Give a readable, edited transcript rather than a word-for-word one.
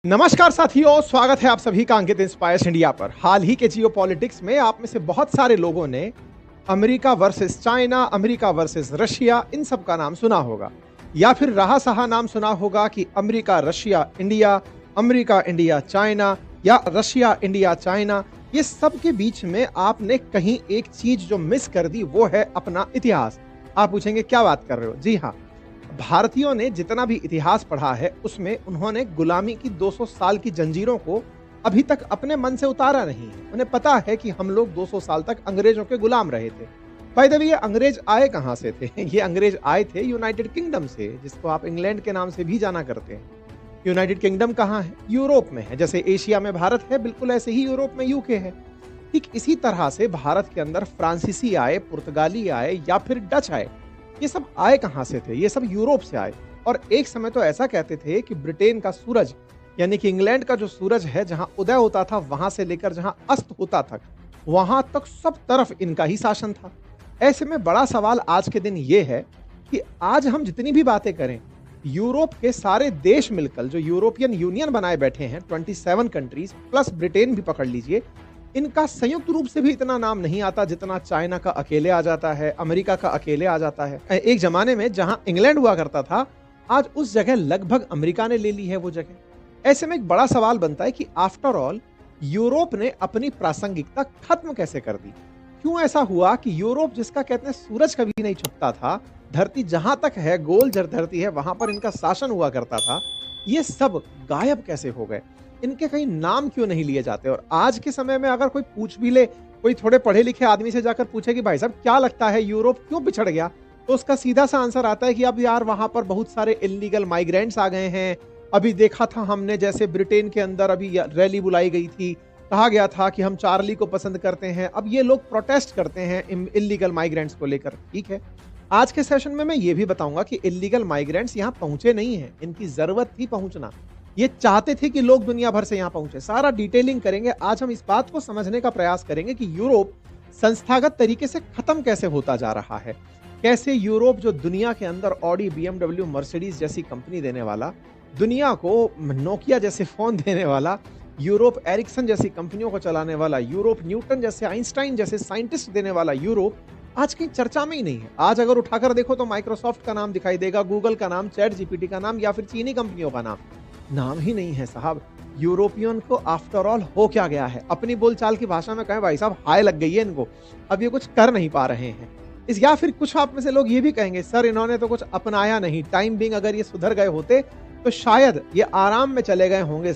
नमस्कार साथियों, स्वागत है आप सभी का अंकित इंस्पायर्स इंडिया पर। हाल ही के जियोपॉलिटिक्स में आप में से बहुत सारे लोगों ने America versus China, America versus Russia, इन सब का नाम सुना होगा, या फिर रहा सहा नाम सुना होगा कि America Russia India, America India China, या रशिया इंडिया चाइना। ये सब के बीच में आपने कहीं एक चीज जो मिस कर दी, वो है अपना इतिहास। आप पूछेंगे क्या बात कर रहे हो? जी हाँ, भारतीयों ने जितना भी इतिहास पढ़ा है उसमें उन्होंने गुलामी की 200 साल की जंजीरों को अभी तक अपने मन से उतारा नहीं है। उन्हें पता है कि हम लोग 200 साल तक अंग्रेजों के गुलाम रहे थे। बाय द वे, ये अंग्रेज आए कहां से थे? ये अंग्रेज आए थे यूनाइटेड किंगडम से, जिसको आप इंग्लैंड के नाम से भी जाना करते हैं। यूनाइटेड किंगडम कहाँ है? यूरोप में है। जैसे एशिया में भारत है, बिल्कुल ऐसे ही यूरोप में यूके है। ठीक इसी तरह से भारत के अंदर फ्रांसीसी आए, पुर्तगाली आए, या फिर डच आए। ये सब आए कहां से थे? ये सब यूरोप से आए। और एक समय तो ऐसा कहते थे कि ब्रिटेन का सूरज, यानी कि इंग्लैंड का जो सूरज है, जहां उदय होता था वहां से लेकर जहां अस्त होता था, वहां तक सब तरफ इनका ही शासन था। ऐसे में बड़ा सवाल आज के दिन ये है कि आज हम जितनी भी बातें करें, यूरोप के सारे देश मिलकर जो यूरोपियन यूनियन बनाए बैठे हैं, 27 कंट्रीज प्लस ब्रिटेन भी पकड़ लीजिए, इनका संयुक्त रूप से भी इतना नाम नहीं आता जितना चाइना का अकेले आ जाता है, अमेरिका का अकेले आ जाता है। एक जमाने में जहां इंग्लैंड हुआ करता था, आज उस जगह लगभग अमेरिका ने ले ली है वो जगह। ऐसे में एक बड़ा सवाल बनता है कि आफ्टर ऑल यूरोप ने अपनी प्रासंगिकता खत्म कैसे कर दी? क्यों ऐसा हुआ कि यूरोप, जिसका कहते हैं सूरज कभी नहीं छुपता था, धरती जहां तक है, गोल जर धरती है, वहां पर इनका शासन हुआ करता था, ये सब गायब कैसे हो गए? इनके कहीं नाम क्यों नहीं लिए जाते? और आज के समय में अगर कोई पूछ भी ले, कोई थोड़े पढ़े लिखे आदमी से जाकर पूछे कि भाई साहब क्या लगता है यूरोप क्यों पिछड़ गया, तो उसका सीधा सा आंसर आता है कि अब यार वहां पर बहुत सारे इल्लीगल माइग्रेंट्स आ गए हैं। अभी देखा था हमने, जैसे ब्रिटेन के अंदर अभी रैली बुलाई गई थी, कहा गया था कि हम चार्ली को पसंद करते हैं। अब ये लोग प्रोटेस्ट करते हैं इल्लीगल माइग्रेंट्स को लेकर। ठीक है, आज के सेशन में मैं ये भी बताऊंगा कि इल्लीगल माइग्रेंट्स यहाँ पहुंचे नहीं है, इनकी जरूरत थी पहुंचना। ये चाहते थे कि लोग दुनिया भर से यहां पहुंचे। सारा डिटेलिंग करेंगे। आज हम इस बात को समझने का प्रयास करेंगे कि यूरोप संस्थागत तरीके से खत्म कैसे होता जा रहा है। कैसे यूरोप, जो दुनिया के अंदर ऑडी, बीएमडब्ल्यू, मर्सिडीज जैसी कंपनी देने वाला, दुनिया को नोकिया जैसे फोन देने वाला, यूरोप एरिक्सन जैसी कंपनियों को चलाने वाला, यूरोप न्यूटन जैसे, आइंस्टाइन जैसे साइंटिस्ट देने वाला यूरोप आज कहीं चर्चा में ही नहीं है। आज अगर उठाकर देखो तो माइक्रोसॉफ्ट का नाम दिखाई देगा, गूगल का नाम, चैट जीपीटी का नाम, या फिर चीनी कंपनियों का नाम ही नहीं है साहब। यूरोपियन को आफ्टर ऑल हो क्या गया है? अपनी बोलचाल की भाषा में कहें भाई साहब, हाय लग गई है इनको, अब ये कुछ कर नहीं पा रहे हैं। या फिर कुछ आप में से लोग ये भी कहेंगे, सर इन्होंने तो कुछ अपनाया नहीं, टाइम बिंग अगर ये सुधर गए होते तो शायद ये आराम में चले गए होंगे।